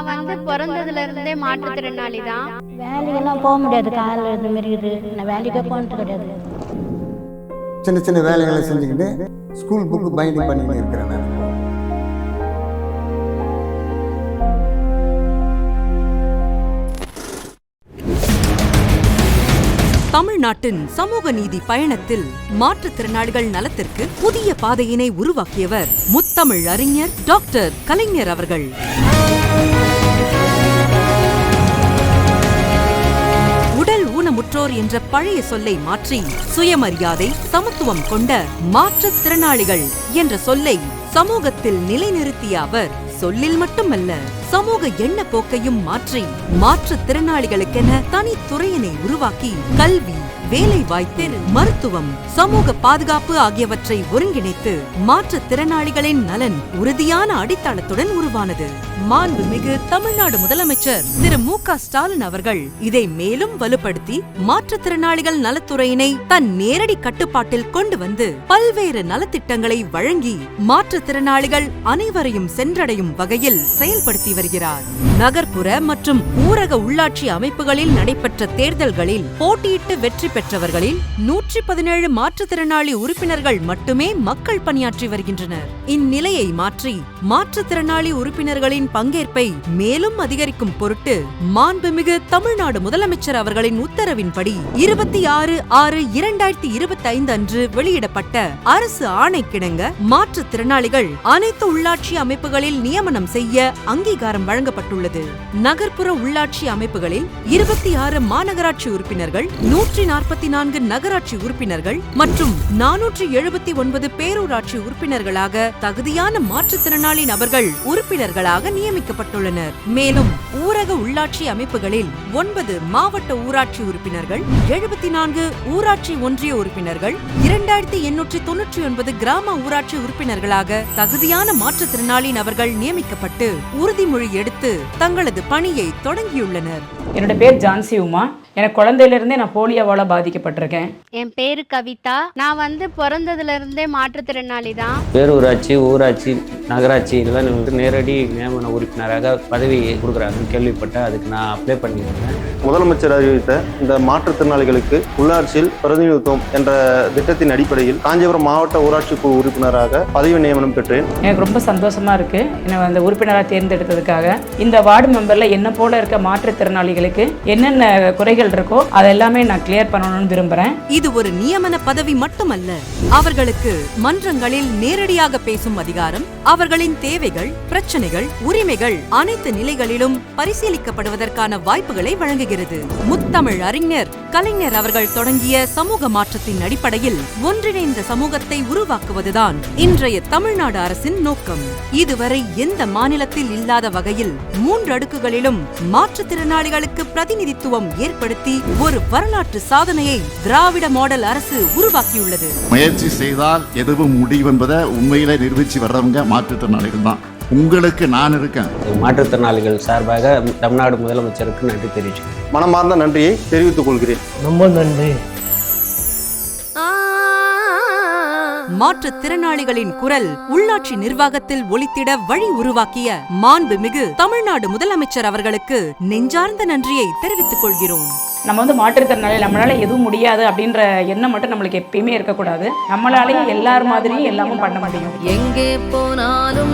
நான் பிறந்ததுல இருந்தே மாற்றுத்திறனாளி தான். வேலைக்கெல்லாம் போக முடியாது, காலில் இருந்து இருக்குது. நான் வேலைக்கே போனது கிடையாது. சின்ன சின்ன வேலைகளை செஞ்சுக்கிட்டு ஸ்கூல் புக்கு பைண்டிங் பண்ணிட்டு இருக்கிறேன் நான். தமிழ்நாட்டின் சமூக நீதி பயணத்தில் மாற்றுத்திறனாளிகள் நலத்திற்கு புதிய பாதையினை உருவாக்கியவர் முத்தமிழ் அறிஞர் டாக்டர் கலைஞர் அவர்கள். உடல் ஊனமுற்றோர் என்ற பழைய சொல்லை மாற்றி சுயமரியாதை, சமத்துவம் கொண்ட மாற்றுத்திறனாளிகள் என்ற சொல்லை சமூகத்தில் நிலைநிறுத்திய அவர் சொல்லில் மட்டுமல்ல, சமூக எண்ண போக்கையும் மாற்றி மாற்றுத்திறனாளிகளுக்கென தனித்துறையினை உருவாக்கி கல்வி, வேலை வாய்ப்பு, மருத்துவம், சமூக பாதுகாப்பு ஆகியவற்றை ஒருங்கிணைத்து மாற்றுத்திறனாளிகளின் நலன் உறுதியான அடித்தளத்துடன் உருவானது. மாண்புமிகு தமிழ்நாடு முதலமைச்சர் திரு மு.க. ஸ்டாலின் அவர்கள் இதை மேலும் வலுப்படுத்தி மாற்றுத்திறனாளிகள் நலத்துறையினை தன் நேரடி கட்டுப்பாட்டில் கொண்டு வந்து பல்வேறு நலத்திட்டங்களை வழங்கி மாற்றுத்திறனாளிகள் அனைவரையும் சென்றடையும் வகையில் செயல்படுத்தி வருகிறார். நகர்ப்புற மற்றும் ஊரக உள்ளாட்சி அமைப்புகளில் நடைபெற்ற தேர்தல்களில் போட்டியிட்டு வெற்றி பெற்றவர்களில் 117 மாற்றுத்திறனாளி உறுப்பினர்கள் மட்டுமே மக்கள் பணியாற்றி வருகின்றனர். இந்நிலையை மாற்றி மாற்றுத்திறனாளி உறுப்பினர்களின் பங்கேற்பை மேலும் அதிகரிக்கும் பொருட்டு மாண்புமிகு தமிழ்நாடு முதலமைச்சர் அவர்களின் உத்தரவின்படி 26/6/2025 அன்று வெளியிடப்பட்ட அரசு ஆணைக்கிணங்க மாற்றுத்திறனாளிகள் அனைத்து உள்ளாட்சி அமைப்புகளில் நியமனம் செய்ய அங்கீகாரம் வழங்கப்பட்டுள்ளது. நகர்ப்புற உள்ளாட்சி அமைப்புகளில் 26 மாநகராட்சி உறுப்பினர்கள், 144 நகராட்சி உறுப்பினர்கள் மற்றும் 479 பேரூராட்சி உறுப்பினர்களாக தகுதியான மாற்றுத்திறனாளி நபர்கள் உறுப்பினர்களாக நியமிக்கப்பட்டுள்ளனர். மேலும் ஊரக உள்ளாட்சி அமைப்புகளில் 9 மாவட்ட ஊராட்சி உறுப்பினர்கள், 74 ஊராட்சி ஒன்றிய உறுப்பினர்கள், 2899 கிராம ஊராட்சி உறுப்பினர்களாக தகுதியான மாற்றுத்திறனாளி நபர்கள் நியமிக்கப்பட்டு உறுதிமொழி எடுத்து தங்களது பணியை தொடங்கியுள்ளனர். என்னோட பேர் ஜான்சி உமா. எனக்கு குழந்தையிலிருந்தே நான் போலியோவால பாதிக்கப்பட்டிருக்கேன். என் பேரு கவிதா. நான் பிறந்ததுல இருந்தே மாற்றுத்திறனாளி தான். பேரூராட்சி, ஊராட்சி, நகராட்சி இதெல்லாம் வந்து நேரடி நியமன உறுப்பினராக பதவி கொடுக்குறாங்கன்னு கேள்விப்பட்டேன். அதுக்கு நான் அப்ளை பண்ணியிருந்தேன். முதலமைச்சர் அறிவித்த இந்த மாற்றுத்திறனாளிகளுக்கு உள்ளாட்சியில் பிரதிநிதித்துவம் என்ற திட்டத்தின் அடிப்படையில் காஞ்சிபுரம் மாவட்ட ஊராட்சி குழு உறுப்பினராக பதவி நியமனம் பெற்றேன். எனக்கு ரொம்ப சந்தோஷமா இருக்கு என்னை அந்த உறுப்பினராக தேர்ந்தெடுத்ததுக்காக. இந்த வார்டு மெம்பர்ல என்ன போல இருக்க மாற்றுத்திறனாளிகளுக்கு என்னென்ன குறைகள் இருக்கோ அதெல்லாமே நான் கிளியர் பண்ணணும்னு விரும்புறேன். இது ஒரு நியமன பதவி மட்டுமல்ல, அவர்களுக்கு மன்றங்களில் நேரடியாக பேசும் அதிகாரம், அவர்களின் தேவைகள், பிரச்சனைகள், உரிமைகள் அனைத்து நிலைகளிலும் பரிசீலிக்கப்படுவதற்கான வாய்ப்புகளை வழங்குகிறது. முத்தமிழ் அறிஞர் கலைஞர் அவர்கள் தொடங்கிய சமூக மாற்றத்தின் அடிப்படையில் ஒன்றிணைந்த சமூகத்தை உருவாக்குவதுதான் இன்றைய தமிழ்நாடு அரசின் நோக்கம். இதுவரை எந்த மாநிலத்தில் இல்லாத வகையில் 3 அடுக்குகளிலும் மாற்றுத்திறனாளிகளுக்கு பிரதிநிதித்துவம் ஏற்படுத்தி ஒரு வரலாற்று சாதனையை திராவிட மாடல் அரசு உருவாக்கியுள்ளது. முயற்சி செய்தால் எதுவும் முடியும் என்பதை உண்மையில நிரூபிச்சு வர்றவங்க மாற்றுத்திறனாளிகள் தான். உங்களுக்கு நான் இருக்கேன். மாற்றுத்திறனாளிகள் சார்பாக தமிழ்நாடு முதலமைச்சருக்கு நன்றி தெரிவிக்கிறேன். மனமார்ந்த நன்றியை தெரிவித்துக் கொள்கிறேன். ரொம்ப நன்றி. மாற்றுத்திறனாளிகளின் குரல் உள்ளாட்சி நிர்வாகத்தில் ஒலித்திட வழி உருவாக்கிய மாண்புமிகு தமிழ்நாடு முதலமைச்சர் அவர்களுக்கு நெஞ்சார்ந்த நன்றியை தெரிவித்துக் கொள்கிறோம். நம்ம மாற்றுத்திறனாளி, நம்மளால எதுவும் முடியாது அப்படின்ற எண்ணம் மட்டும் நம்மளுக்கு எப்பயுமே இருக்கக்கூடாது. நம்மளாலேயும் எல்லார் மாதிரியும் எல்லாமும் பண்ண முடியும். எங்கே போனாலும்